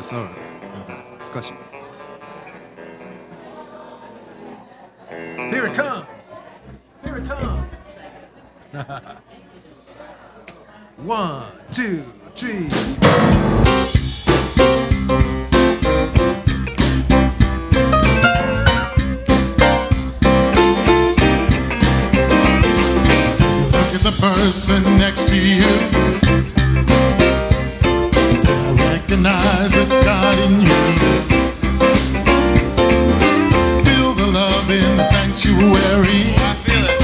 そう少し Here it comes! Here it comes! 1, 2, 3 Look at the person next to you. Say, I recognize the God in you. Feel the love in the sanctuary. I feel it.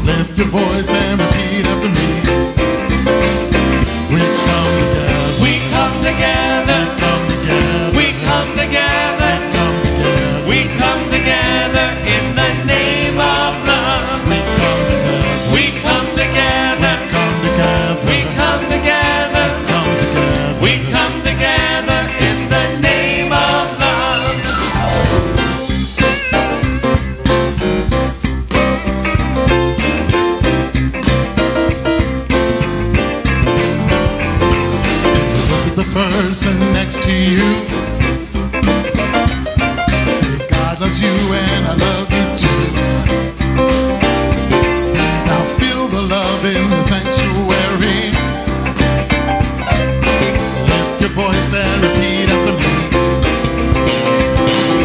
Lift your voice and repeat after me. We come together. We come together. We come together. We come together. We come We come together. together in the name of love. We come together. We come together. Come together. We come together. Come together. We come together in the name of love. Look at the person next to you. Say, God loves you and I love you too. Now feel the love in the sanctuary. Lift your voice and repeat after me.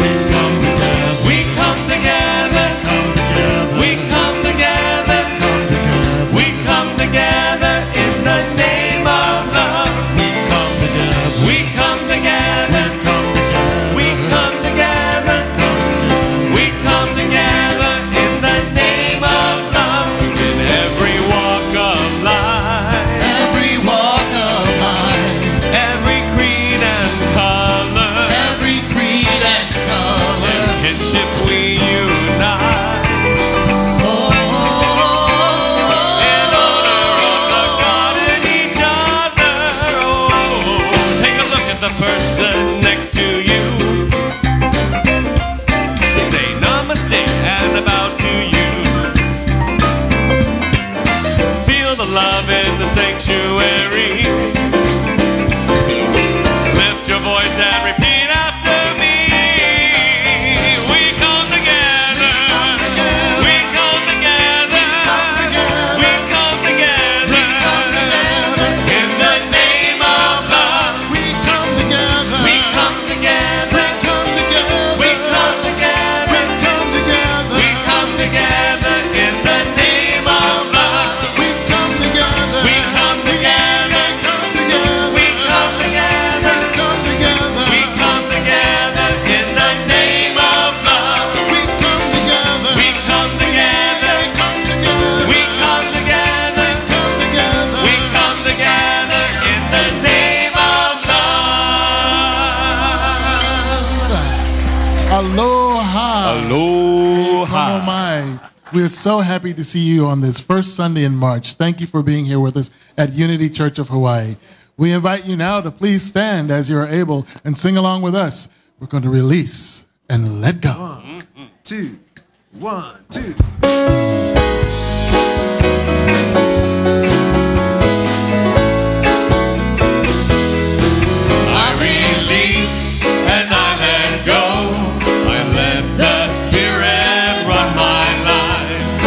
We come together. We come together. Come together. We come together. Come together. We come together in the name of love. We come together. We come together. Come together. We come together. We come together in the name of love. In every walk of life, Every walk of life. every creed and color, Every creed and color. in kinship we unite. In honor of the God in each other. Oh, take a look at the person next to you. Say namaste and bow to you. Feel the love in the sanctuary. Lift your voice and repeat after me. We come together. We come together. We come together. In the name of love. We come together. We come together. We come together. We come together. We come We come together. together in the name of love. We come together. We come together. We come together. We come together. We come together. We come together in the name of love. We come together. We come together. We come together. We come together. We come We come together. together in the name of love. Aloha. Aloha. Oh my. We're so happy to see you on this first Sunday in March. Thank you for being here with us at Unity Church of Hawaii. We invite you now to please stand as you are able and sing along with us. We're going to release and let go. 1, 2 1, 2 I release and I let go. I let the Spirit run my life,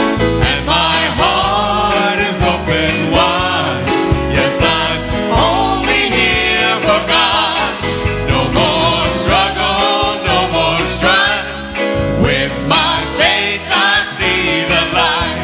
and my heart is open wide. Yes, I'm only here for God. No more struggle, no more strife. With my faith, I see the light.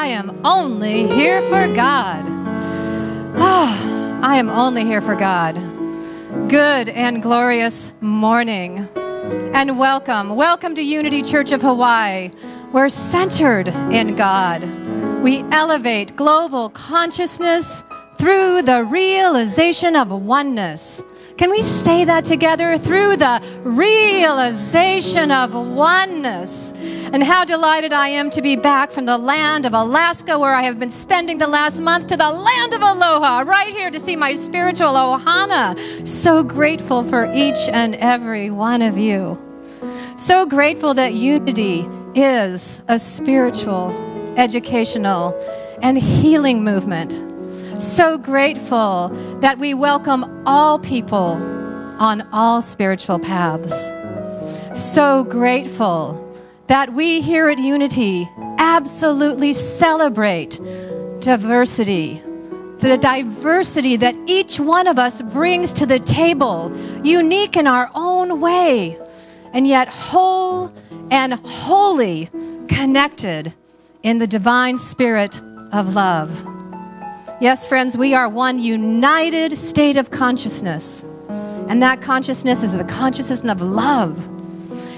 I am only here for God. I am only here for God. Good and glorious morning. And welcome. Welcome to Unity Church of Hawaii. We're centered in God. We elevate global consciousness through the realization of oneness. Can we say that together? Through the realization of oneness. And how delighted I am to be back from the land of Alaska, where I have been spending the last month, to the land of Aloha, right here to see my spiritual ohana. So grateful for each and every one of you. So grateful that Unity is a spiritual, educational, and healing movement. So grateful that we welcome all people on all spiritual paths. So grateful that we here at Unity absolutely celebrate diversity, the diversity that each one of us brings to the table, unique in our own way, and yet whole and wholly connected in the divine spirit of love. Yes, friends, we are one united state of consciousness, and that consciousness is the consciousness of love.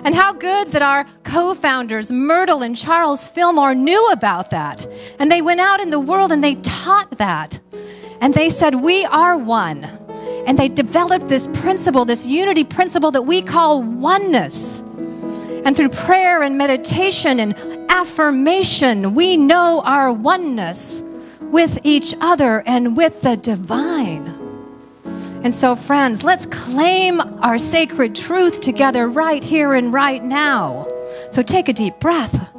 And how good that our co-founders, Myrtle and Charles Fillmore, knew about that. And they went out in the world and they taught that. And they said, we are one. And they developed this principle, this unity principle that we call oneness. And through prayer and meditation and affirmation, we know our oneness with each other and with the divine. And so, friends, let's claim our sacred truth together right here and right now. So take a deep breath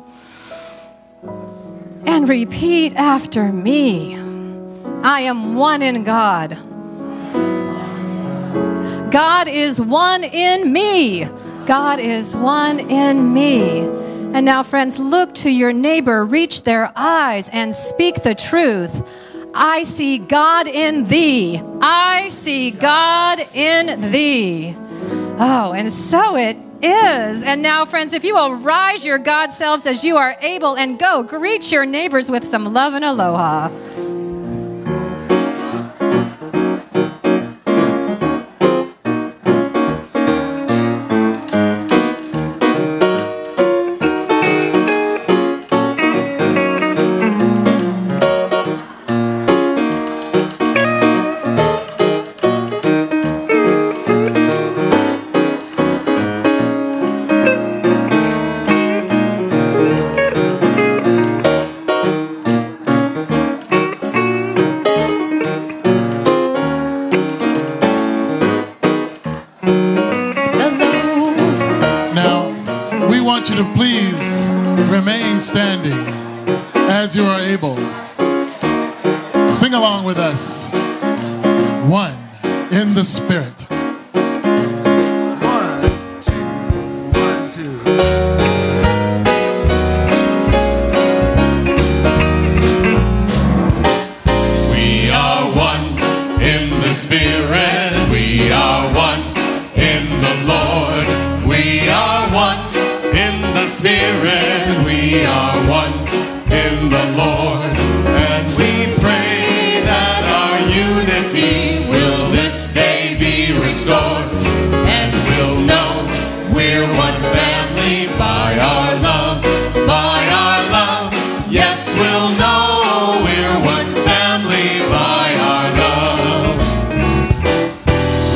and repeat after me. I am one in God. God is one in me. God is one in me. And now, friends, look to your neighbor, reach their eyes, and speak the truth. I see God in thee. I see God in thee. Oh, and so it is. And now, friends, if you will rise your God selves as you are able and go, greet your neighbors with some love and aloha. Standing as you are able. Sing along with us. One in the Spirit. 1, 2, 1, 2. We are one in the Spirit. We are one in the Lord. We are one in the Spirit. We are one in the Lord, and we pray that our unity will this day be restored, and we'll know we're one family by our love, by our love. Yes, we'll know we're one family by our love.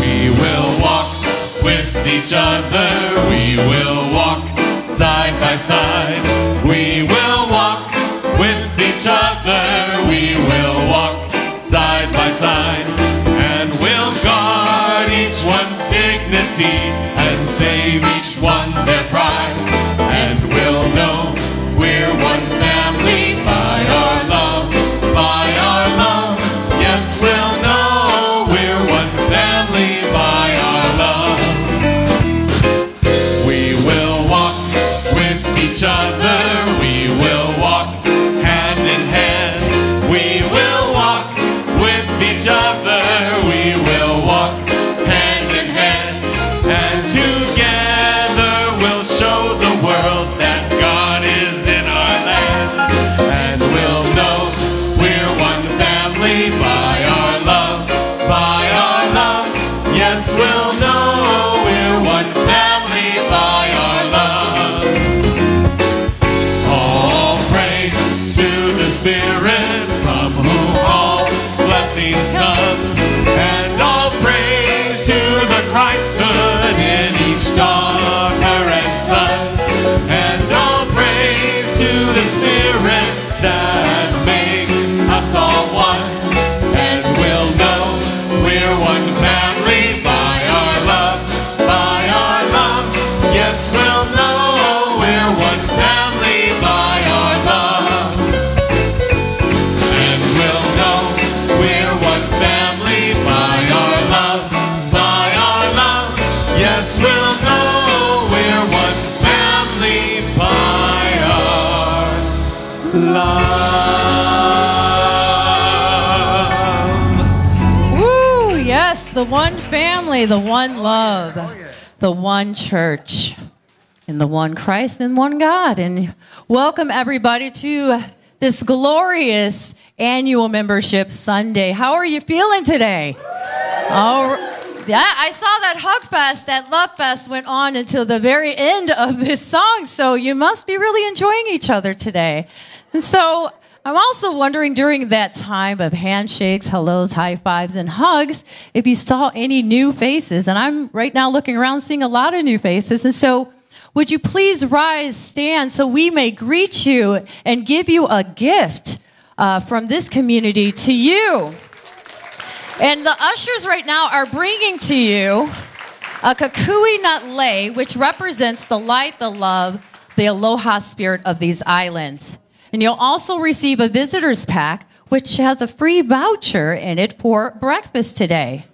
We will walk with each other. We will walk side by side. We will walk with each other. We will walk side by side. And we'll guard each one's dignity and save each one their pride. And we'll know we're one family by our love, by our love. Yes, we'll know we're one family by our love. We will walk with each other. We will walk hand in hand. We will walk with each other. We will walk hand in hand. And the one family, the one love, the one church, and the one Christ and one God. And welcome everybody to this glorious annual membership Sunday. How are you feeling today? Yeah, I saw that Hug Fest, that Love Fest went on until the very end of this song, so you must be really enjoying each other today. And so I'm also wondering during that time of handshakes, hellos, high fives, and hugs, if you saw any new faces. And I'm right now looking around seeing a lot of new faces. And so would you please rise, stand, so we may greet you and give you a gift from this community to you. And the ushers right now are bringing to you a kukui nut lei, which represents the light, the love, the aloha spirit of these islands. And you'll also receive a visitor's pack, which has a free voucher in it for breakfast today.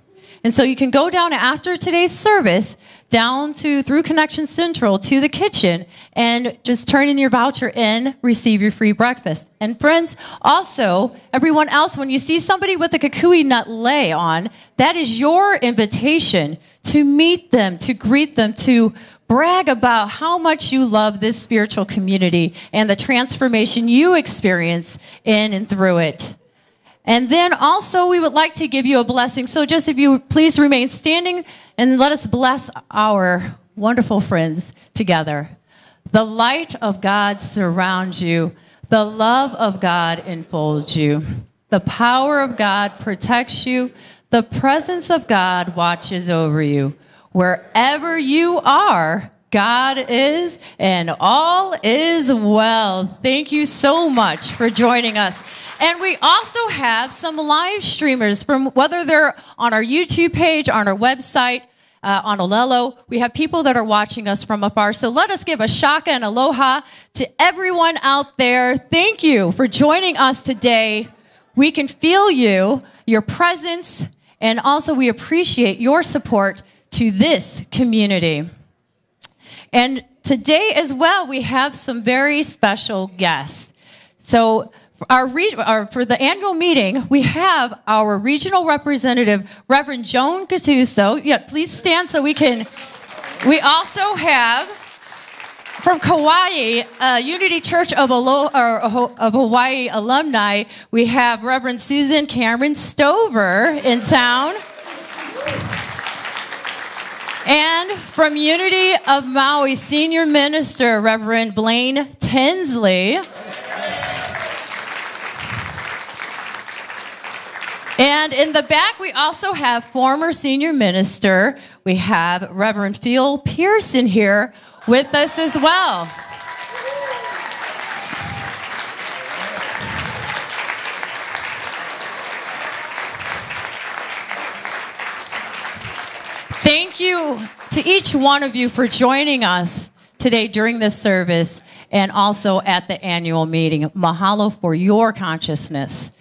And so you can go down after today's service, down through Connection Central to the kitchen, and just turn in your voucher in, receive your free breakfast. And friends, also, everyone else, when you see somebody with a kukui nut lei on, that is your invitation to meet them, to greet them, to brag about how much you love this spiritual community and the transformation you experience in and through it. And then also we would like to give you a blessing. So just if you please remain standing and let us bless our wonderful friends together. The light of God surrounds you. The love of God enfolds you. The power of God protects you. The presence of God watches over you. Wherever you are, God is, and all is well. Thank you so much for joining us. And we also have some live streamers from whether they're on our YouTube page, on our website, on Olelo. We have people that are watching us from afar. So let us give a shaka and aloha to everyone out there. Thank you for joining us today. We can feel you, your presence, and also we appreciate your support to this community. And today as well, we have some very special guests. So for the annual meeting, we have our regional representative, Reverend Joan Gattuso. Yeah, please stand so we can. We also have from Kauai, Unity Church of Hawaii alumni. We have Reverend Susan Cameron Stover in town. And from Unity of Maui, Senior Minister, Reverend Blaine Tinsley. And in the back, we also have former senior minister. We have Reverend Phil Pearson here with us as well. Thank you to each one of you for joining us today during this service and also at the annual meeting. Mahalo for your consciousness.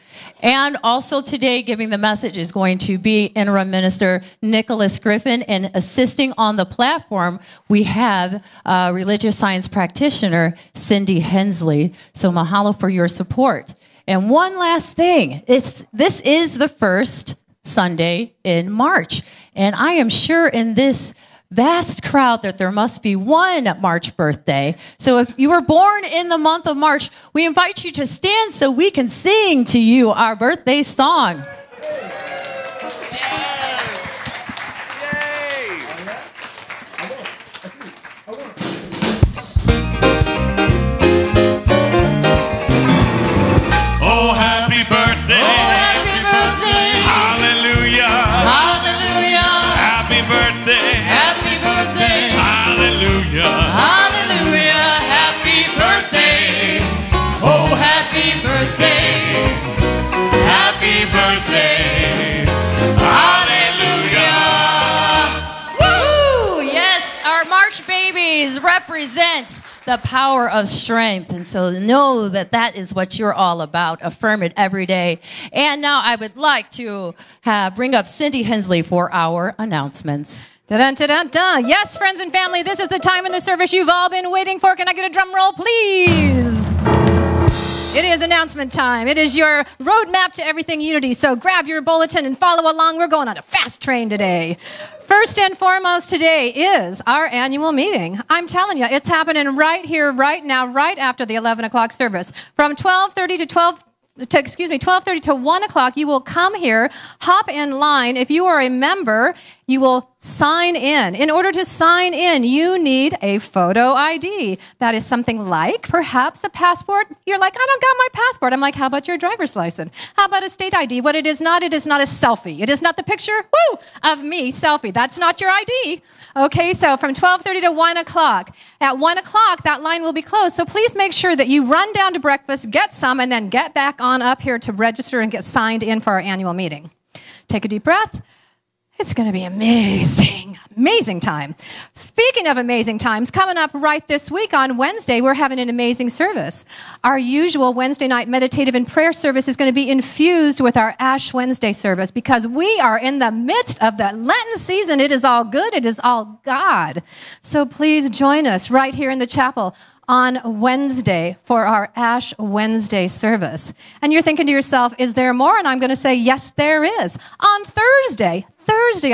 And also today giving the message is going to be Interim Minister Nicholas Griffin, and assisting on the platform we have religious science practitioner Cindy Hensley. So mahalo for your support. And one last thing, this is the first Sunday in March, and I am sure in this vast crowd that there must be one March birthday. So if you were born in the month of March, we invite you to stand so we can sing to you our birthday song. Oh, happy birthday. Oh, happy birthday. Hallelujah. Hallelujah. Happy birthday. Happy birthday. Hallelujah. Hallelujah. Happy birthday. Oh, happy birthday. Happy birthday. Hallelujah. Woo! Yes, our March babies represent the power of strength. And so know that that is what you're all about. Affirm it every day. And now I would like to bring up Cindy Hensley for our announcements. Dun, dun, dun, dun. Yes, friends and family, this is the time in the service you've all been waiting for. Can I get a drum roll, please? It is announcement time. It is your roadmap to everything Unity. So grab your bulletin and follow along. We're going on a fast train today. First and foremost today is our annual meeting. I'm telling you, it's happening right here, right now, right after the 11 o'clock service. From 12:30 to 12:30 to 1 o'clock, you will come here, hop in line. If you are a member, you will sign in. In order to sign in, you need a photo ID. That is something like perhaps a passport. You're like, I don't got my passport. I'm like, how about your driver's license? How about a state ID? What it is not a selfie. It is not the picture, of me, selfie. That's not your ID. Okay, so from 12:30 to 1 o'clock. At 1 o'clock, that line will be closed. So please make sure that you run down to breakfast, get some, and then get back on up here to register and get signed in for our annual meeting. Take a deep breath. It's going to be amazing time. Speaking of amazing times, coming up right this week on Wednesday, we're having an amazing service. Our usual Wednesday night meditative and prayer service is going to be infused with our Ash Wednesday service because we are in the midst of the Lenten season. It is all good. It is all God. So please join us right here in the chapel on Wednesday for our Ash Wednesday service. And you're thinking to yourself, is there more? And I'm going to say, yes, there is. On Thursday,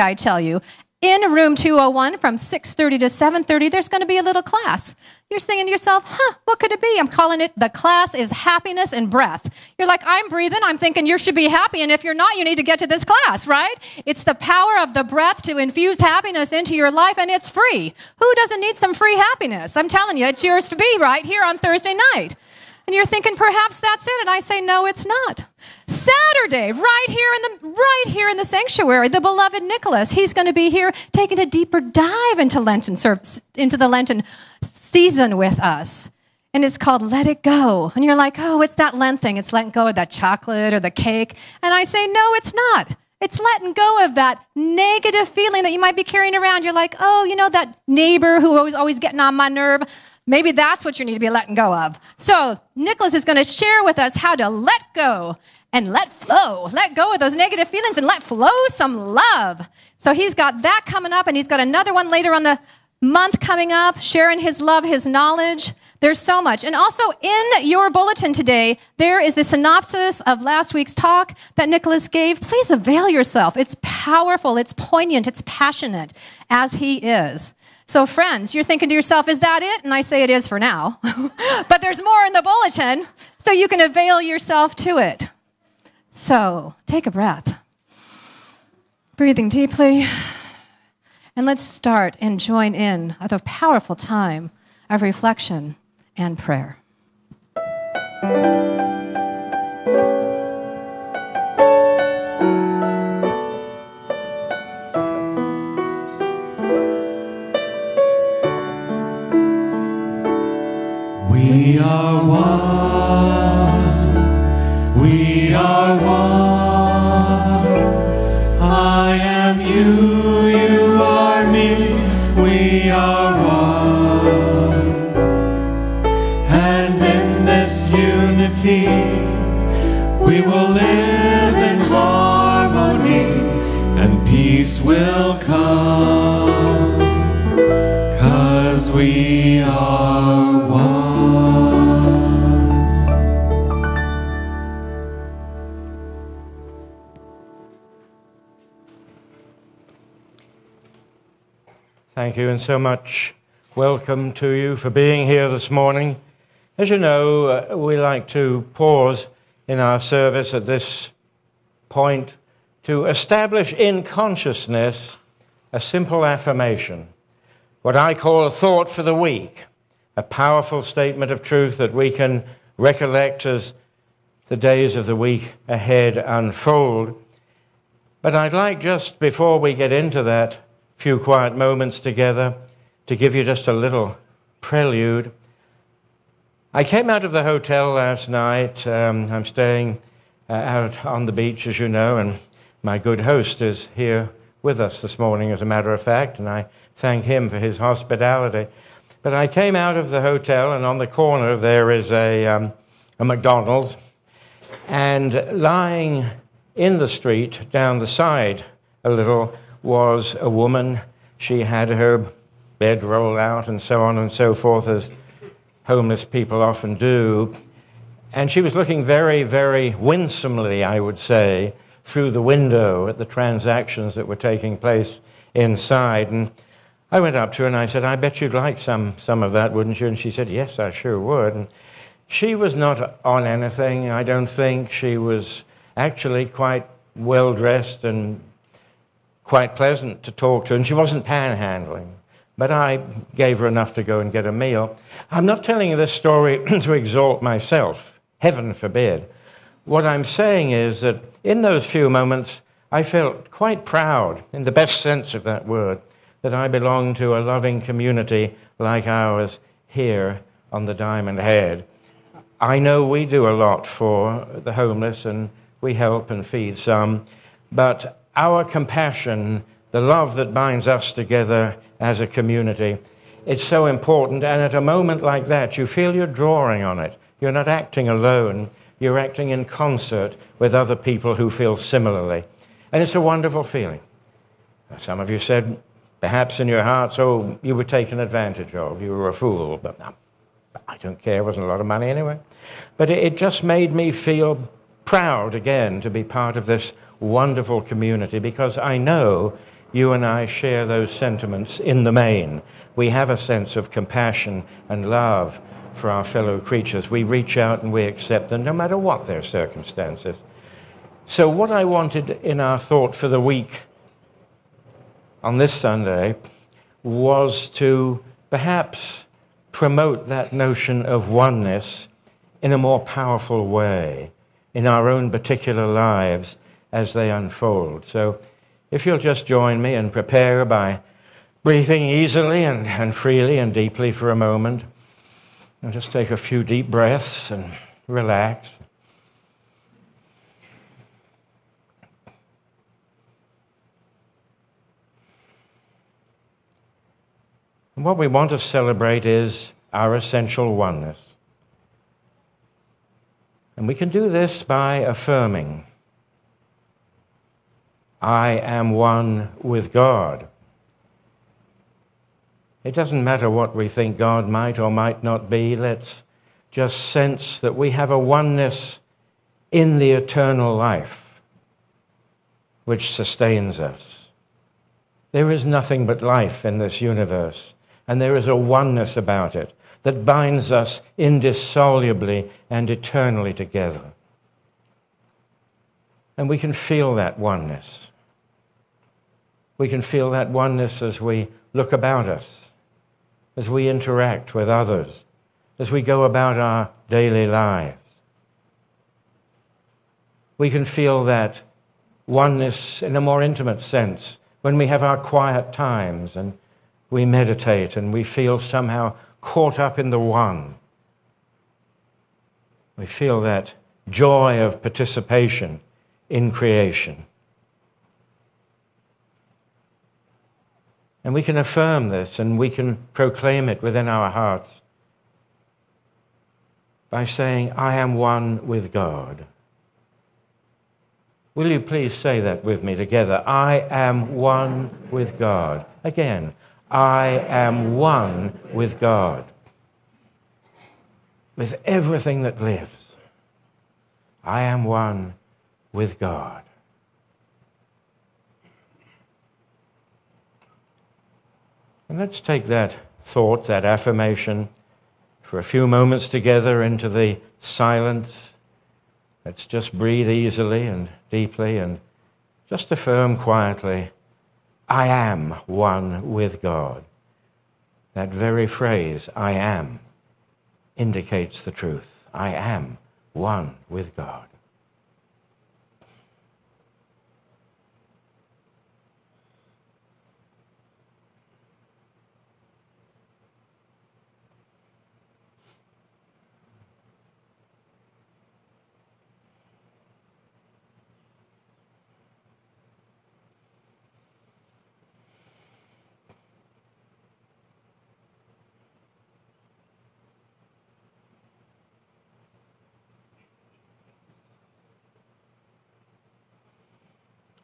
I tell you, in room 201 from 6:30 to 7:30, there's going to be a little class. You're thinking to yourself, what could it be? I'm calling it, the class is happiness and breath. You're like, I'm breathing. I'm thinking you should be happy. And if you're not, you need to get to this class, right? It's the power of the breath to infuse happiness into your life, and it's free. Who doesn't need some free happiness? I'm telling you, it's yours to be right here on Thursday night. And you're thinking, perhaps that's it. And I say, no, it's not. Saturday, right here in the sanctuary, the beloved Nicholas, he's going to be here taking a deeper dive into the Lenten season with us. And it's called Let It Go. And you're like, it's that Lent thing. It's letting go of that chocolate or the cake. And I say, no, it's not. It's letting go of that negative feeling that you might be carrying around. You're like, that neighbor who was always getting on my nerve. Maybe that's what you need to be letting go of. So Nicholas is going to share with us how to let go and let flow. Let go of those negative feelings and let flow some love. So he's got that coming up, and he's got another one later on the month coming up, sharing his love, his knowledge. There's so much. And also in your bulletin today, there is a synopsis of last week's talk that Nicholas gave. Please avail yourself. It's powerful, it's poignant, it's passionate, as he is. So friends, you're thinking to yourself, is that it? And I say it is for now. But there's more in the bulletin, so you can avail yourself to it. So take a breath. Breathing deeply. And let's start and join in with a powerful time of reflection and prayer. We are one, we are one. I am you, you are me, we are one. And in this unity, we will live in harmony, and peace will come, 'cause we are one. Thank you, and so much welcome to you for being here this morning. As you know, we like to pause in our service at this point to establish in consciousness a simple affirmation, what I call a thought for the week, a powerful statement of truth that we can recollect as the days of the week ahead unfold. But I'd like, just before we get into that few quiet moments together, to give you just a little prelude. I came out of the hotel last night. I'm staying out on the beach, as you know, and my good host is here with us this morning, as a matter of fact, and I thank him for his hospitality. But I came out of the hotel, and on the corner there is a McDonald's, and lying in the street down the side a little was a woman. She had her bedroll out and so on and so forth, as homeless people often do. And she was looking very, very winsomely, I would say, through the window at the transactions that were taking place inside. And I went up to her and I said, I bet you'd like some of that, wouldn't you? And she said, yes, I sure would. And she was not on anything, I don't think. She was actually quite well-dressed and quite pleasant to talk to, and she wasn't panhandling. But I gave her enough to go and get a meal. I'm not telling you this story to exalt myself. Heaven forbid. What I'm saying is that in those few moments, I felt quite proud, in the best sense of that word, that I belong to a loving community like ours here on the Diamond Head. I know we do a lot for the homeless, and we help and feed some, but our compassion, the love that binds us together as a community, it's so important. And at a moment like that, you feel you're drawing on it. You're not acting alone. You're acting in concert with other people who feel similarly. And it's a wonderful feeling. Some of you said, perhaps in your hearts, oh, you were taken advantage of. You were a fool. But no, I don't care. It wasn't a lot of money anyway. But it just made me feel proud again to be part of this wonderful community, because I know you and I share those sentiments in the main. We have a sense of compassion and love for our fellow creatures. We reach out and we accept them no matter what their circumstances. So what I wanted in our thought for the week on this Sunday was to perhaps promote that notion of oneness in a more powerful way in our own particular lives as they unfold. So if you'll just join me and prepare by breathing easily and freely and deeply for a moment, and just take a few deep breaths and relax. And what we want to celebrate is our essential oneness. And we can do this by affirming, I am one with God. It doesn't matter what we think God might or might not be. Let's just sense that we have a oneness in the eternal life which sustains us. There is nothing but life in this universe, and there is a oneness about it that binds us indissolubly and eternally together. And we can feel that oneness. We can feel that oneness as we look about us, as we interact with others, as we go about our daily lives. We can feel that oneness in a more intimate sense when we have our quiet times and we meditate and we feel somehow caught up in the one. We feel that joy of participation in creation. And we can affirm this and we can proclaim it within our hearts by saying, I am one with God. Will you please say that with me together? I am one with God. Again, I am one with God. With everything that lives, I am one with God. And let's take that thought, that affirmation, for a few moments together into the silence. Let's just breathe easily and deeply and just affirm quietly, I am one with God. That very phrase, I am, indicates the truth. I am one with God.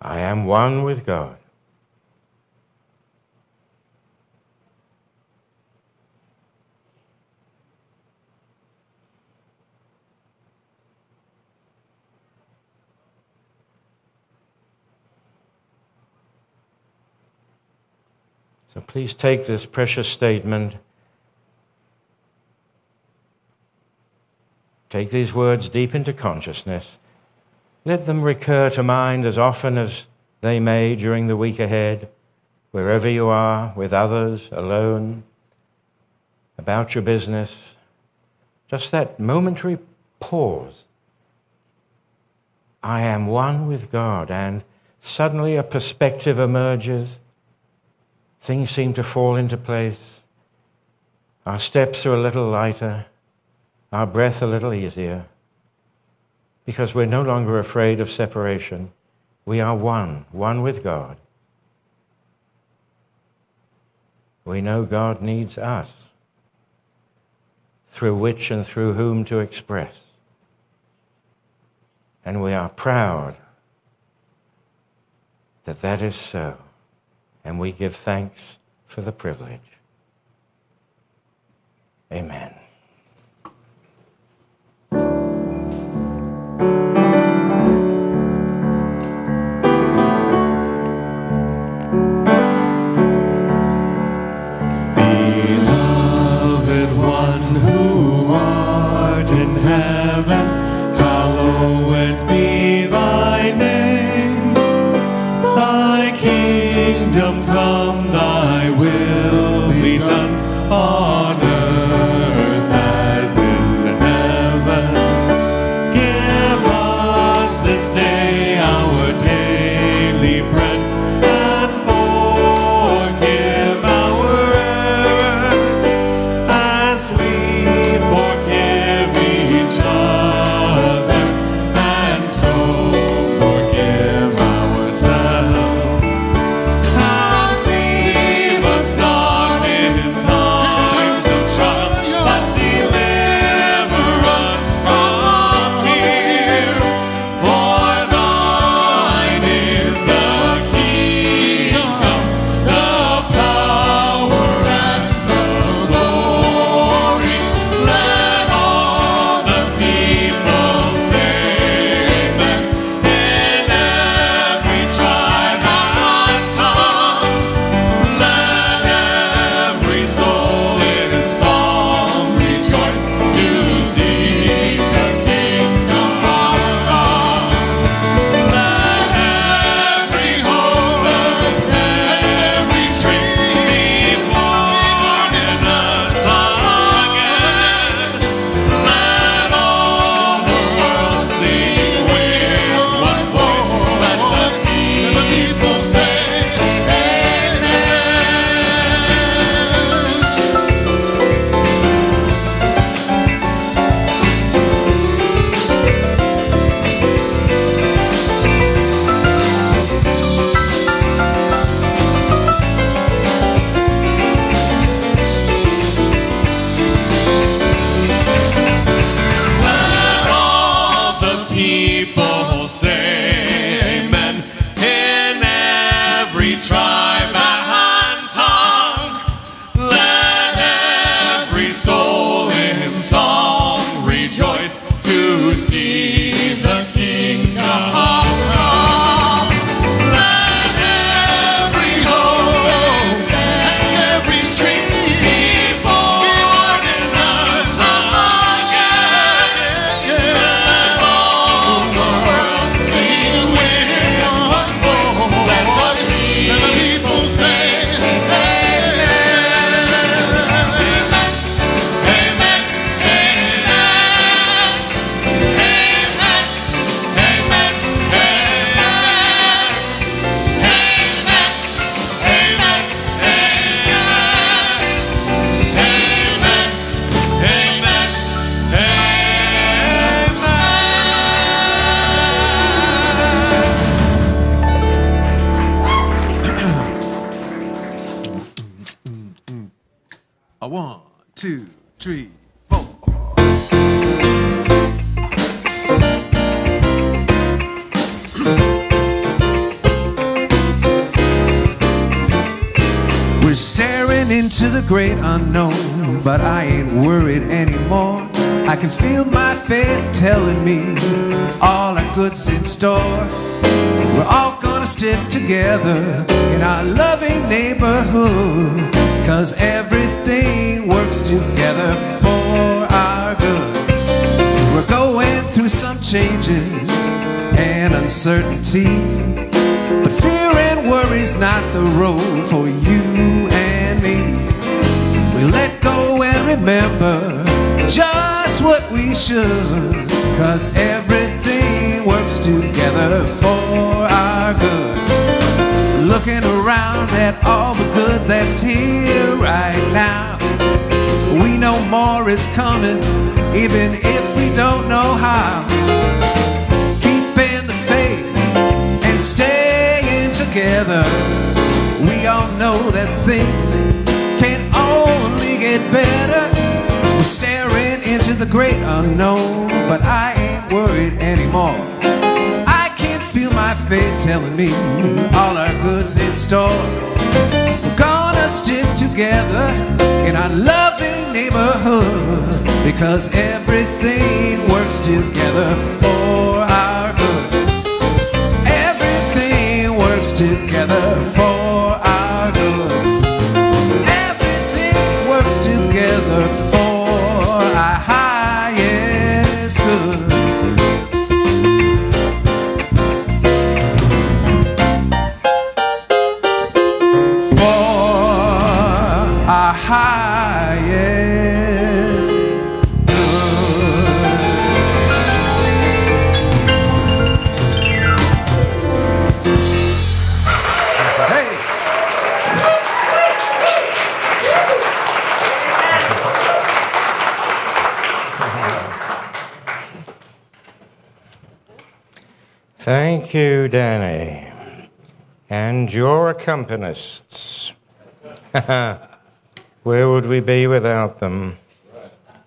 I am one with God. So please take this precious statement, take these words deep into consciousness. Let them recur to mind as often as they may during the week ahead, wherever you are, with others, alone, about your business. Just that momentary pause. I am one with God, and suddenly a perspective emerges. Things seem to fall into place. Our steps are a little lighter, our breath a little easier, because we're no longer afraid of separation. We are one with God. We know God needs us, through which and through whom to express. And we are proud that that is so. And we give thanks for the privilege. Amen. Beloved one who art in heaven, hallowed be thy name. Thy kingdom come, thy will be done on earth as in heaven. Give us this day our daily bread, and forgive our errors as we forgive each other, and so forgive ourselves. And leave us not in times of trial, but deliver us from fear. For thine is the kingdom, the power, and the glory. Let all the people say amen. In every tribe and tongue, let every soul in song rejoice to see the kingdom of God. Let every hope and every dream be born in us again. Let all the world sing with one voice. Let the people say amen. Let all the people say amen. In every tribe and tongue, let every soul in song rejoice to see the kingdom of God. Let every hope and every dream be born in us again. Let all the world sing with one voice. Let the people say amen. Amen. Amen. Amen. Amen. Amen. A 1, 2, 3, 4. We're staring into the great unknown, but I ain't worried anymore. I can feel my fate telling me all our goods in store. We're all gonna stick together in our loving neighborhood, 'cause everything works together for our good. We're going through some changes and uncertainty, but fear and worry's not the road for you and me. We let go and remember just what we should, 'cause everything works together for our good. Looking around at all the good that's here right now, we know more is coming, even if we don't know how. Keeping the faith and staying together, we all know that things can only get better. We're staring into the great unknown, but I ain't worried anymore. I can feel my faith telling me all our goods in store. We're gonna stick together in our loving neighborhood, because everything works together for our good. Everything works together for our good. Everything works together for our highest good. Thank you, Danny, and your accompanists. Where would we be without them?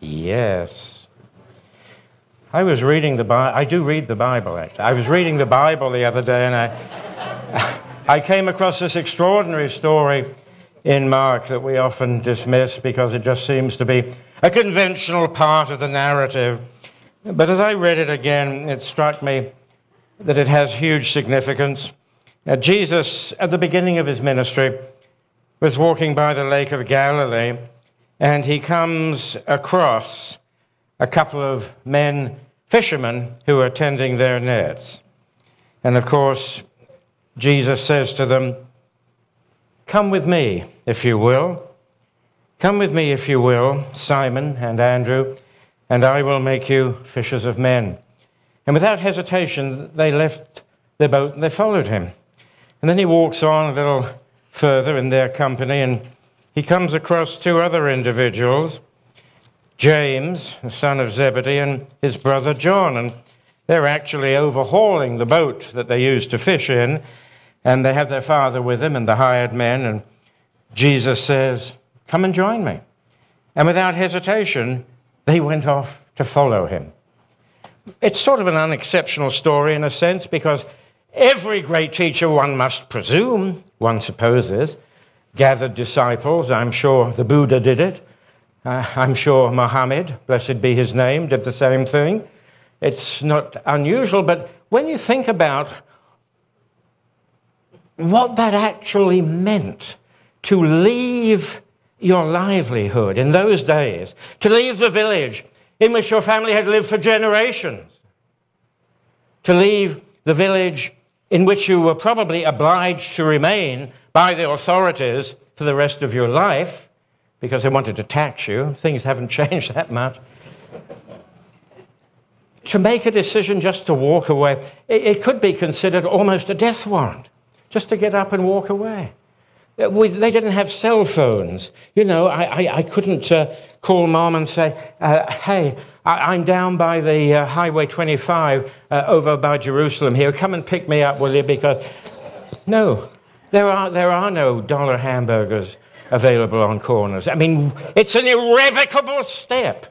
Yes. I was reading the Bible. I do read the Bible, actually. I was reading the Bible the other day, and I came across this extraordinary story in Mark that we often dismiss because it just seems to be a conventional part of the narrative. But as I read it again, it struck me that it has huge significance. Jesus, at the beginning of his ministry, was walking by the Lake of Galilee, and he comes across a couple of men, fishermen, who are tending their nets. And of course, Jesus says to them, "Come with me, if you will. Come with me, if you will, Simon and Andrew, and I will make you fishers of men." And without hesitation, they left their boat and they followed him. And then he walks on a little further in their company, and he comes across two other individuals, James, the son of Zebedee, and his brother John. And they're actually overhauling the boat that they used to fish in, and they have their father with them and the hired men. And Jesus says, "Come and join me." And without hesitation, they went off to follow him. It's sort of an unexceptional story in a sense, because every great teacher, one must presume, one supposes, gathered disciples. I'm sure the Buddha did it. I'm sure Muhammad, blessed be his name, did the same thing. It's not unusual, but when you think about what that actually meant, to leave your livelihood in those days, to leave the village in which your family had lived for generations, to leave the village in which you were probably obliged to remain by the authorities for the rest of your life because they wanted to tax you. Things haven't changed that much. To make a decision just to walk away, it could be considered almost a death warrant, just to get up and walk away. They didn't have cell phones. You know, I couldn't call Mom and say, "Hey, I'm down by the Highway 25 over by Jerusalem here. Come and pick me up, will you?" Because no, there are no dollar hamburgers available on corners. I mean, it's an irrevocable step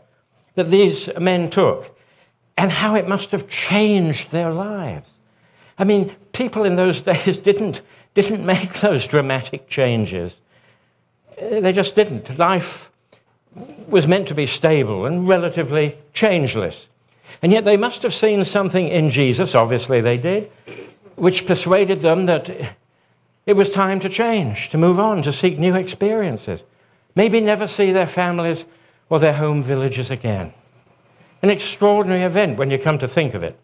that these men took, and how it must have changed their lives. I mean, people in those days didn't make those dramatic changes. They just didn't. Life was meant to be stable and relatively changeless. And yet they must have seen something in Jesus, obviously they did, which persuaded them that it was time to change, to move on, to seek new experiences. Maybe never see their families or their home villages again. An extraordinary event when you come to think of it.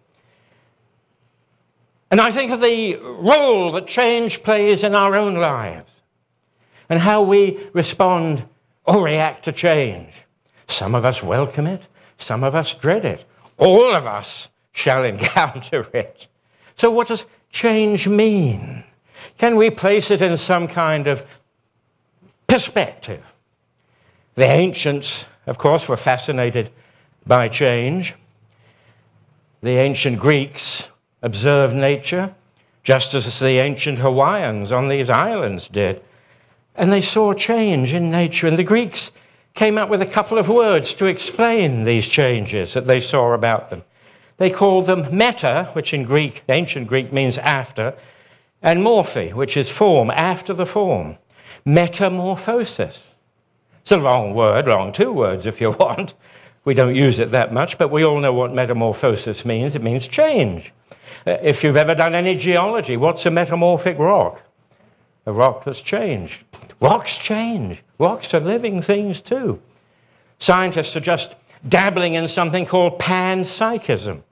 And I think of the role that change plays in our own lives and how we respond or react to change. Some of us welcome it, some of us dread it. All of us shall encounter it. So what does change mean? Can we place it in some kind of perspective? The ancients, of course, were fascinated by change. The ancient Greeks observed nature, just as the ancient Hawaiians on these islands did. And they saw change in nature. And the Greeks came up with a couple of words to explain these changes that they saw about them. They called them meta, which in Greek, ancient Greek, means after, and morphe, which is form, after the form. Metamorphosis. It's a long word, long two words if you want. We don't use it that much, but we all know what metamorphosis means. It means change. If you've ever done any geology, what's a metamorphic rock? A rock that's changed. Rocks change. Rocks are living things too. Scientists are just dabbling in something called panpsychism,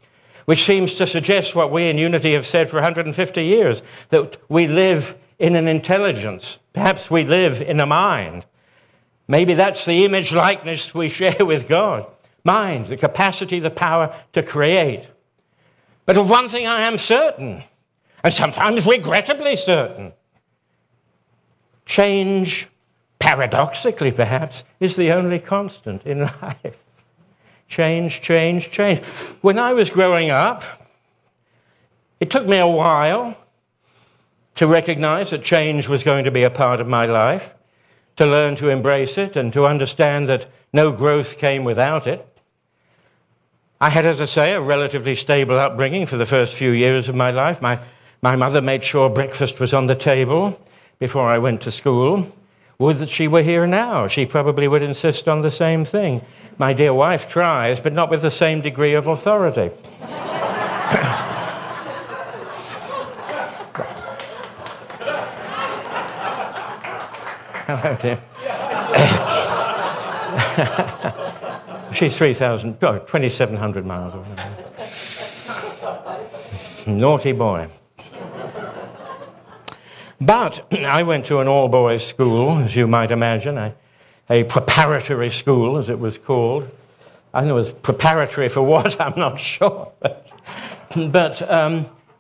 which seems to suggest what we in Unity have said for 150 years, that we live in an intelligence. Perhaps we live in a mind. Maybe that's the image likeness we share with God. Mind, the capacity, the power to create. But of one thing I am certain, and sometimes regrettably certain, change, paradoxically perhaps, is the only constant in life. Change, change, change. When I was growing up, it took me a while to recognize that change was going to be a part of my life, to learn to embrace it and to understand that no growth came without it. I had, as I say, a relatively stable upbringing for the first few years of my life. My mother made sure breakfast was on the table before I went to school. Would that she were here now. She probably would insist on the same thing. My dear wife tries, but not with the same degree of authority. Hello, dear. She's 2,700 miles away. Naughty boy. But I went to an all-boys school, as you might imagine, a preparatory school, as it was called. I know it was preparatory for what, I'm not sure. But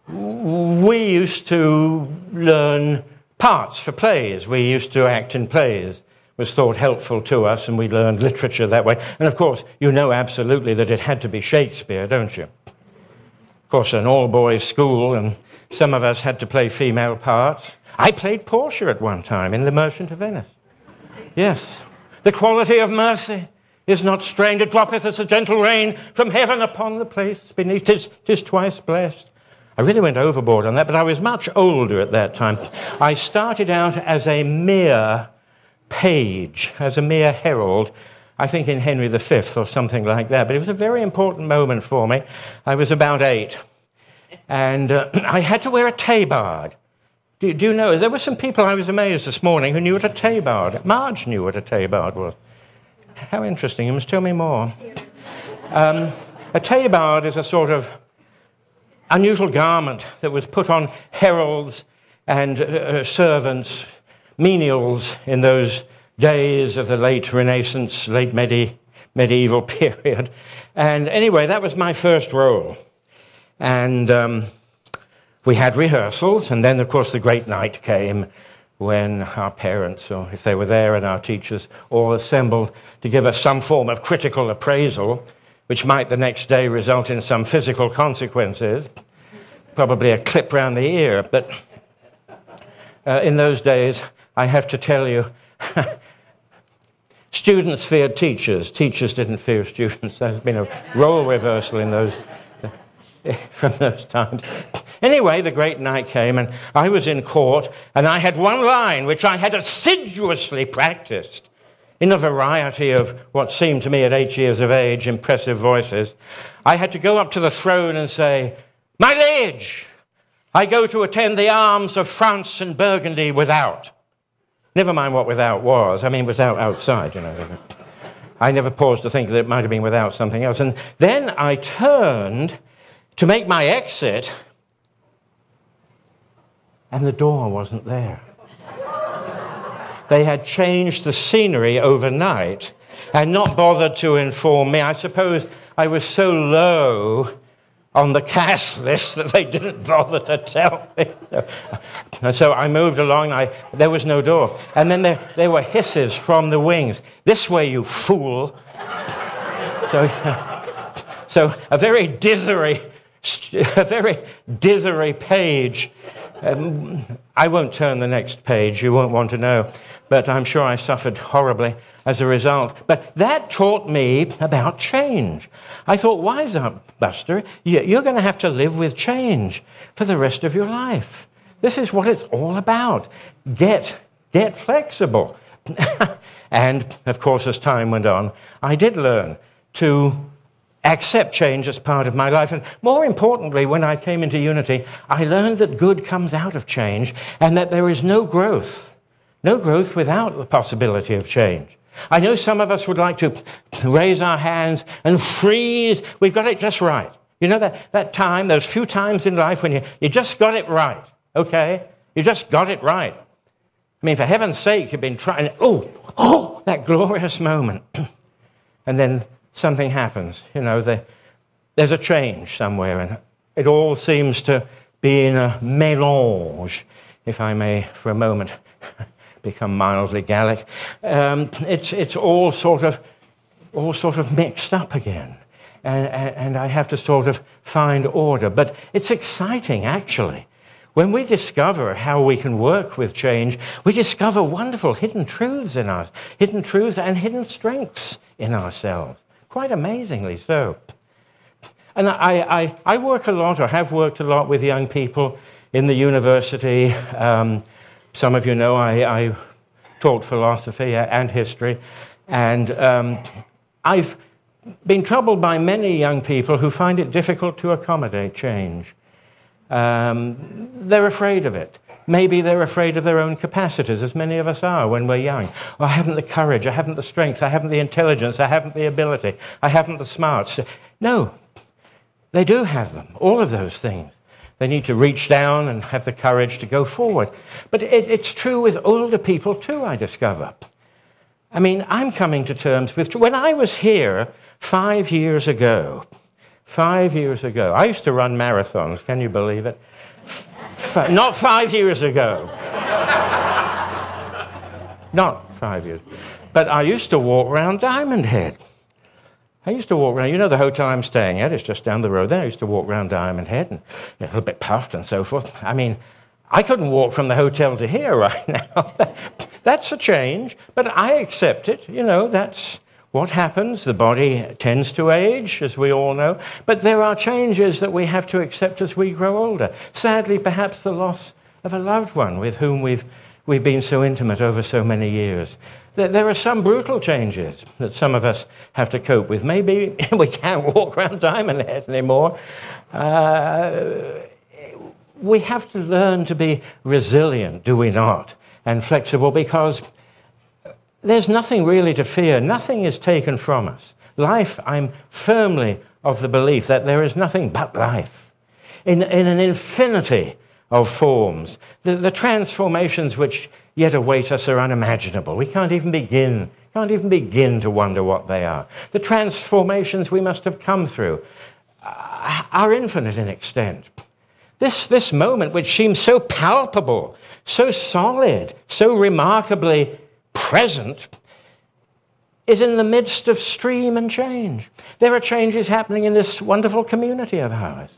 we used to learn parts for plays. We used to act in plays. It was thought helpful to us, and we learned literature that way. And of course, you know absolutely that it had to be Shakespeare, don't you? Of course, an all-boys school, and some of us had to play female parts. I played Portia at one time in The Merchant of Venice. Yes. The quality of mercy is not strained. It droppeth as a gentle rain from heaven upon the place beneath. 'Tis twice blessed. I really went overboard on that, but I was much older at that time. I started out as a mere page, as a mere herald, I think in Henry V or something like that. But it was a very important moment for me. I was about 8, and I had to wear a tabard. Do you know, there were some people, I was amazed this morning, who knew what a tabard, Marge knew what a tabard was. How interesting, you must tell me more. A tabard is a sort of unusual garment that was put on heralds and servants, menials in those days of the late Renaissance, late medieval period. And anyway, that was my first role. And we had rehearsals, and then, of course, the great night came when our parents, or if they were there, and our teachers all assembled to give us some form of critical appraisal, which might the next day result in some physical consequences, probably a clip round the ear. But in those days, I have to tell you, students feared teachers. Teachers didn't fear students. There's been a role reversal in those from those times. Anyway, the great night came, and I was in court, and I had one line which I had assiduously practiced in a variety of what seemed to me at 8 years of age impressive voices. I had to go up to the throne and say, "My liege, I go to attend the arms of France and Burgundy without. Never mind what without was. I mean, without outside, you know. I never paused to think that it might have been without something else. And then I turned to make my exit, and the door wasn't there. They had changed the scenery overnight and not bothered to inform me. I suppose I was so low on the cast list that they didn't bother to tell me. So I moved along. There was no door. And then there were hisses from the wings. This way, you fool. So a very dithery page. I won't turn the next page. You won't want to know. But I'm sure I suffered horribly as a result. But that taught me about change. I thought, wise up, Buster, you're going to have to live with change for the rest of your life. This is what it's all about. Get flexible. And, of course, as time went on, I did learn to accept change as part of my life. And more importantly, when I came into Unity, I learned that good comes out of change and that there is no growth without the possibility of change. I know some of us would like to raise our hands and freeze. We've got it just right. You know that time, those few times in life when you just got it right, okay? You just got it right. I mean, for heaven's sake, you've been trying, that glorious moment. And then something happens, you know, there's a change somewhere, and it all seems to be in a mélange, if I may, for a moment, become mildly Gallic. It's all sort of mixed up again, and I have to sort of find order. But it's exciting, actually. When we discover how we can work with change, we discover wonderful hidden truths in us, hidden truths and hidden strengths in ourselves. Quite amazingly so. And I work a lot, or have worked a lot, with young people in the university. Some of you know I taught philosophy and history, and I've been troubled by many young people who find it difficult to accommodate change. They're afraid of it. Maybe they're afraid of their own capacities, as many of us are when we're young. Oh, I haven't the courage, I haven't the strength, I haven't the intelligence, I haven't the ability, I haven't the smarts. No, they do have them, all of those things. They need to reach down and have the courage to go forward. But it's true with older people too, I discover. I mean, I'm coming to terms with... When I was here 5 years ago, I used to run marathons, can you believe it? Not 5 years ago. Not 5 years. But I used to walk around Diamond Head. I used to walk around, you know the hotel I'm staying at, it's just down the road there. I used to walk around Diamond Head and a little bit puffed and so forth. I mean, I couldn't walk from the hotel to here right now. That's a change, but I accept it. You know, that's what happens. The body tends to age, as we all know. But there are changes that we have to accept as we grow older. Sadly, perhaps the loss of a loved one with whom we've been so intimate over so many years. There are some brutal changes that some of us have to cope with. Maybe we can't walk around Diamond Head anymore. We have to learn to be resilient, do we not? And flexible, because there's nothing really to fear. Nothing is taken from us. Life, I'm firmly of the belief that there is nothing but life. In an infinity of forms. The transformations which yet await us are unimaginable. We can't even begin to wonder what they are. The transformations we must have come through are infinite in extent. This moment, which seems so palpable, so solid, so remarkably present, is in the midst of stream and change. There are changes happening in this wonderful community of ours.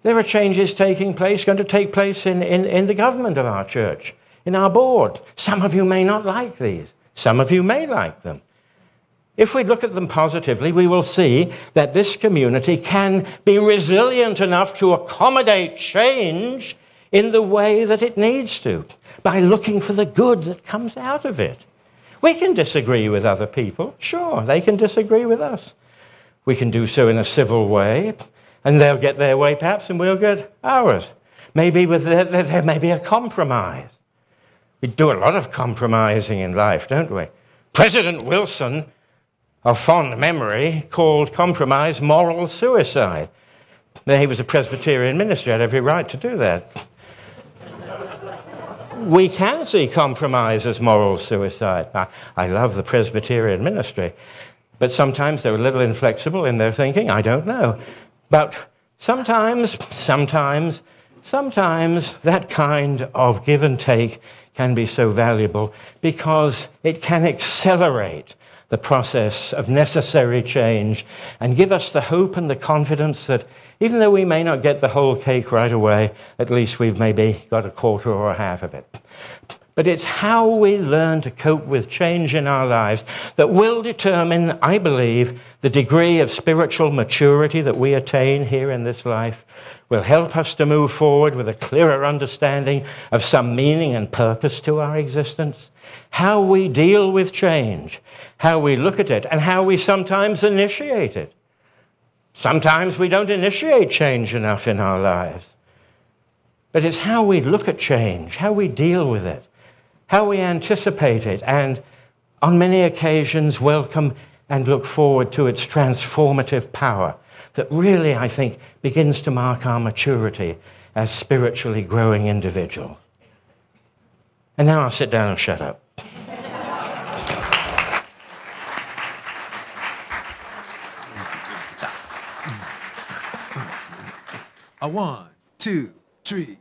There are changes going to take place in the government of our church, in our board. Some of you may not like these. Some of you may like them. If we look at them positively, we will see that this community can be resilient enough to accommodate change in the way that it needs to, by looking for the good that comes out of it. We can disagree with other people. Sure, they can disagree with us. We can do so in a civil way, and they'll get their way perhaps, and we'll get ours. Maybe there may be a compromise. We do a lot of compromising in life, don't we? President Wilson, of fond memory, called compromise moral suicide. He was a Presbyterian minister, had every right to do that. We can see compromise as moral suicide. I love the Presbyterian ministry, but sometimes they're a little inflexible in their thinking. I don't know. But sometimes that kind of give and take can be so valuable because it can accelerate the process of necessary change and give us the hope and the confidence that even though we may not get the whole cake right away, at least we've maybe got a quarter or a half of it. But it's how we learn to cope with change in our lives that will determine, I believe, the degree of spiritual maturity that we attain here in this life, will help us to move forward with a clearer understanding of some meaning and purpose to our existence, how we deal with change, how we look at it, and how we sometimes initiate it. Sometimes we don't initiate change enough in our lives. But it's how we look at change, how we deal with it, how we anticipate it, and on many occasions welcome and look forward to its transformative power that really, I think, begins to mark our maturity as spiritually growing individuals. And now I'll sit down and shut up. A 1, 2, 3.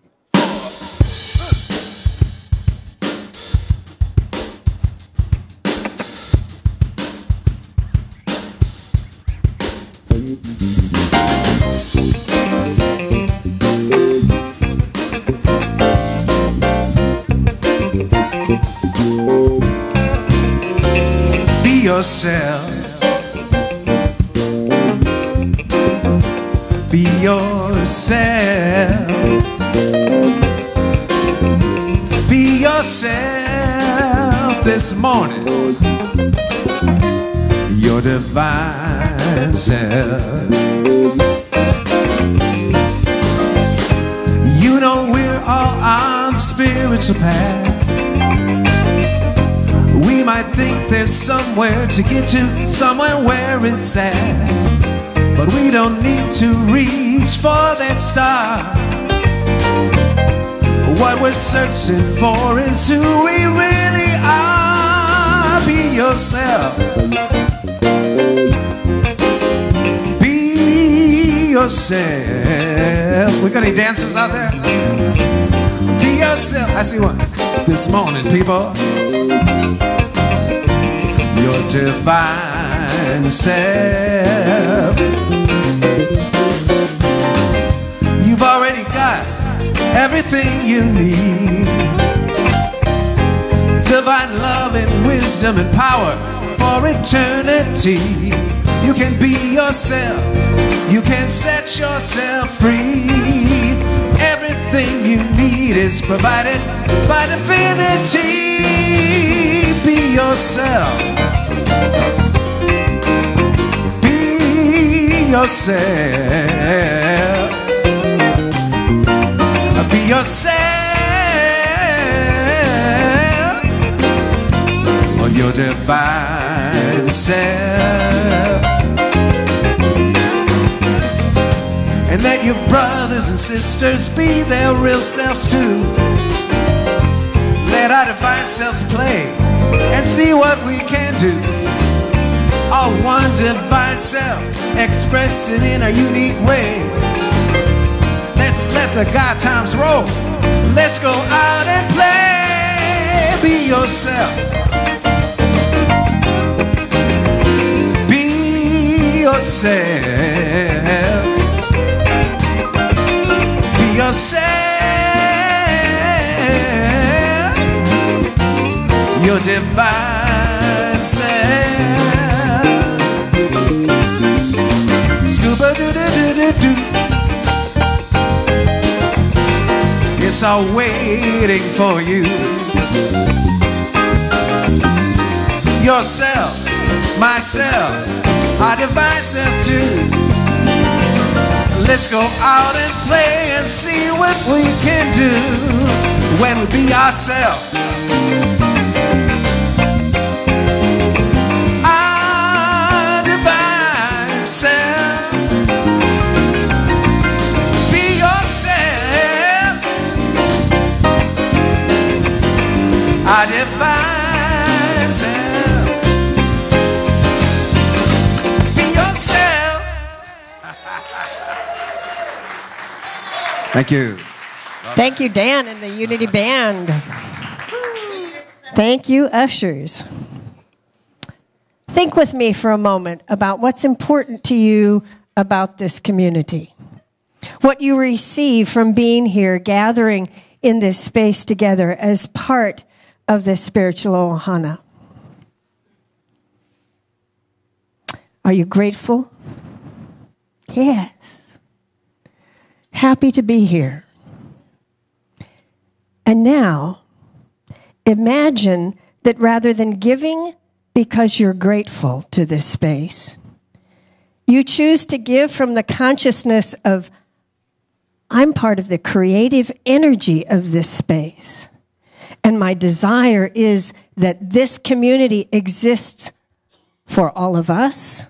Be yourself. Be yourself. Be yourself this morning. Your divine self. You know we're all on the spiritual path. We might think there's somewhere to get to, somewhere where it's at. But we don't need to reach for that star. What we're searching for is who we really are. Be yourself. Be yourself. We got any dancers out there? Be yourself. I see one this morning, people. Your divine self. You've already got everything you need. Divine love and wisdom and power for eternity. You can be yourself. You can set yourself free. Everything you need is provided by divinity. Be yourself. Be yourself. Be yourself. Or your divine self. And let your brothers and sisters be their real selves too. Let our divine selves play and see what we can do. All one divine self, expressing in a unique way. Let's let the God times roll. Let's go out and play. Be yourself. Be yourself. Be yourself. Your divine self. Scuba doo doo doo doo doo. It's all waiting for you. Yourself, myself, our divine self too. Let's go out and play and see what we can do when we be ourselves. Our divine self. Be yourself. Our divine self. Be yourself. Thank you. Thank you, Dan and the Unity Band. Thank you, ushers. Think with me for a moment about what's important to you about this community. What you receive from being here, gathering in this space together as part of this spiritual ohana. Are you grateful? Yes. Happy to be here. And now, imagine that rather than giving because you're grateful to this space, you choose to give from the consciousness of, I'm part of the creative energy of this space. And my desire is that this community exists for all of us,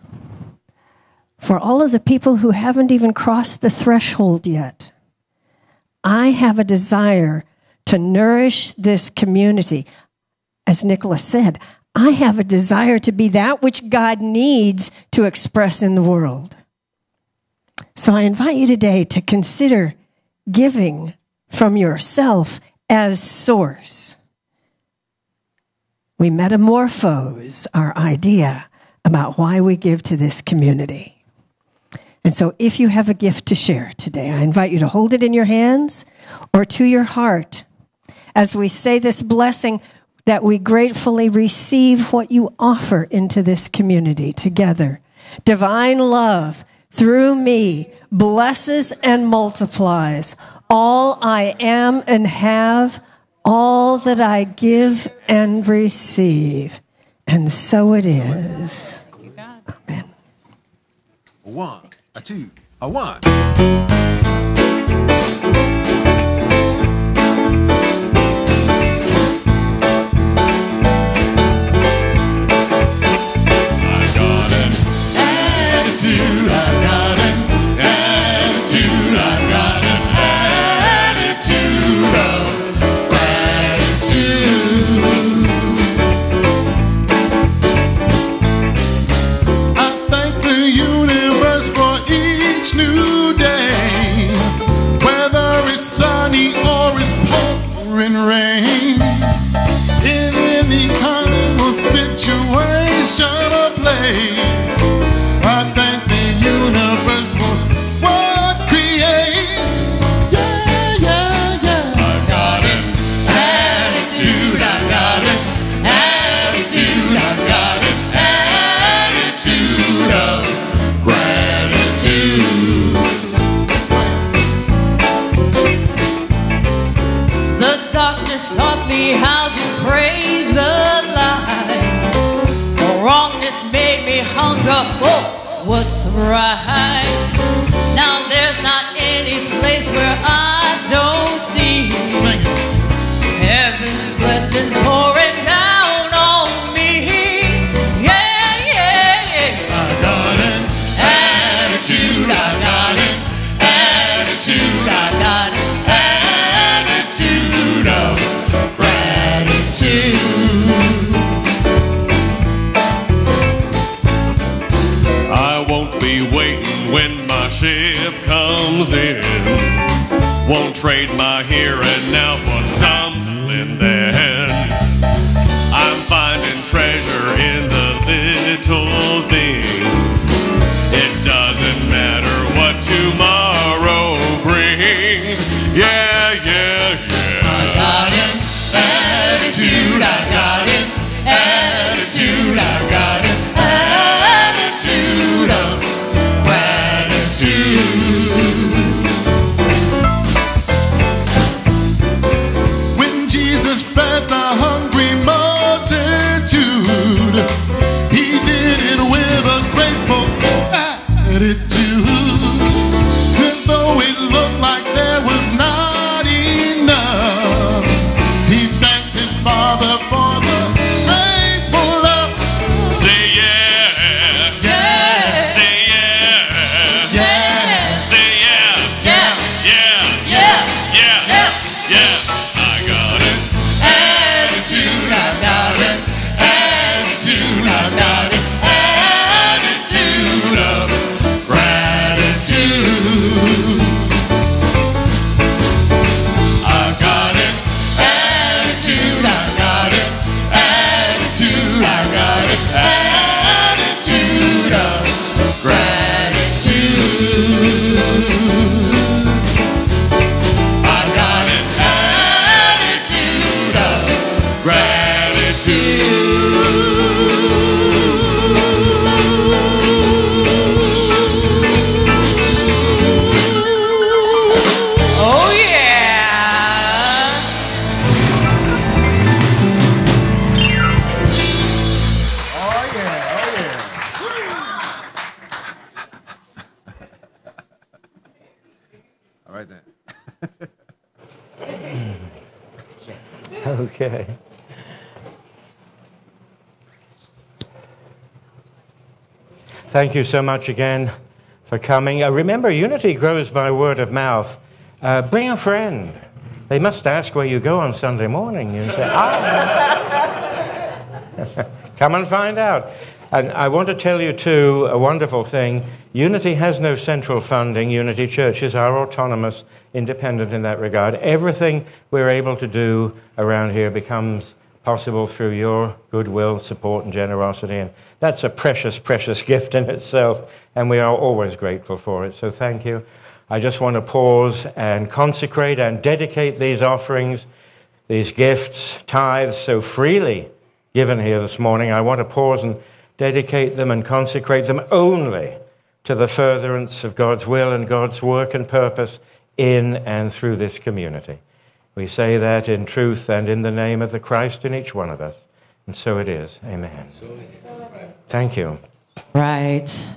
for all of the people who haven't even crossed the threshold yet. I have a desire to nourish this community. As Nicholas said, I have a desire to be that which God needs to express in the world. So I invite you today to consider giving from yourself as source. We metamorphose our idea about why we give to this community. And so if you have a gift to share today, I invite you to hold it in your hands or to your heart as we say this blessing that we gratefully receive what you offer into this community together. Divine love through me blesses and multiplies all I am and have, all that I give and receive. And so it is. Amen. One, a two, a one. Rain in any time or situation or place. I thank the universe for what creates. Yeah, yeah, yeah. I got an attitude, I got an attitude, I got an attitude of gratitude. The darkness taught me how to praise the light. The wrongness made me hunger for what's right. Now there's not any place where I don't see heaven's blessings pouring down on me. Yeah, yeah, yeah. I got an attitude, I got an attitude, I got an attitude of gratitude. I won't be waiting when my ship comes in. Won't trade my here and now for something then. I'm finding treasure in the little things. It doesn't matter what tomorrow brings. Yeah, yeah, yeah. I got an attitude, I got an attitude, I got an attitude of gratitude. When Jesus fed the hungry multitude, he did it with a grateful attitude. Father, for the faithful love. Say yeah. Yeah, Say yeah. yeah, Say yeah. yeah, Yeah. yeah, Yeah. yeah. Yeah. I got it. Attitude, I got it. Attitude, I got it. Attitude of gratitude. I got it. Attitude, I got it. Attitude, I got it. Attitude of gratitude. I got it. Attitude of gratitude. Oh, yeah. Oh, yeah. All right then. Okay. Thank you so much again for coming. Remember, unity grows by word of mouth. Bring a friend. They must ask where you go on Sunday morning. You say, come and find out. And I want to tell you, too, a wonderful thing. Unity has no central funding. Unity churches are autonomous, independent in that regard. Everything we're able to do around here becomes possible through your goodwill, support, and generosity. And that's a precious, precious gift in itself, and we are always grateful for it. So thank you. I just want to pause and consecrate and dedicate these offerings, these gifts, tithes, so freely given here this morning. I want to pause and dedicate them and consecrate them only to the furtherance of God's will and God's work and purpose in and through this community. We say that in truth and in the name of the Christ in each one of us. And so it is. Amen. Thank you. Right.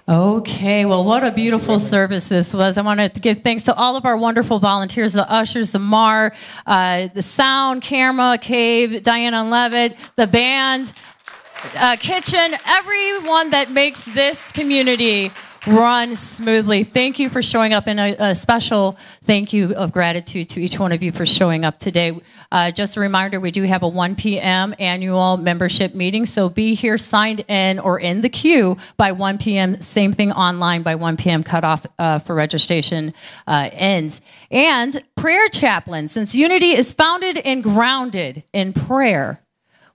Okay, well, what a beautiful service this was. I want to give thanks to all of our wonderful volunteers, the ushers, the MAR, the sound, camera, Cave, Diana and Levitt, the band, kitchen, everyone that makes this community run smoothly. Thank you for showing up, and a special thank you of gratitude to each one of you for showing up today. Just a reminder, we do have a 1 p.m. annual membership meeting, so be here signed in or in the queue by 1 p.m. Same thing online by 1 p.m. cutoff for registration ends. And prayer chaplain, since Unity is founded and grounded in prayer,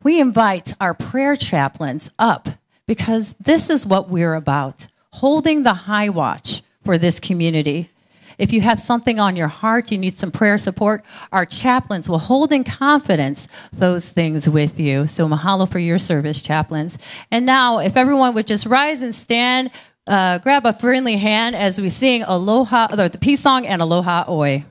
we invite our prayer chaplains up because this is what we're about. Holding the high watch for this community. If you have something on your heart, you need some prayer support, our chaplains will hold in confidence those things with you. So mahalo for your service, chaplains. And now, if everyone would just rise and stand, grab a friendly hand as we sing Aloha, the peace song and Aloha Oi.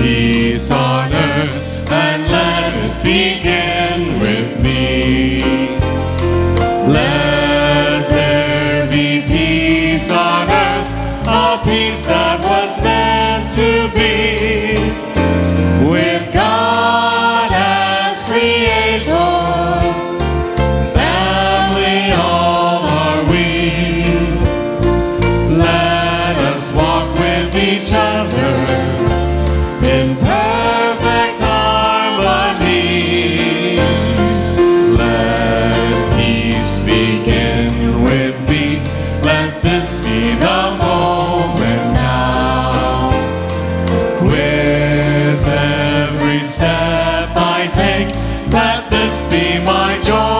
Peace on earth, and let it begin with me. Let there be peace on earth, a peace that was meant to be, with God as creator, family all are we. Let us walk with each other in perfect harmony. Let peace begin with me. Let this be the moment now. With every step I take, let this be my joy.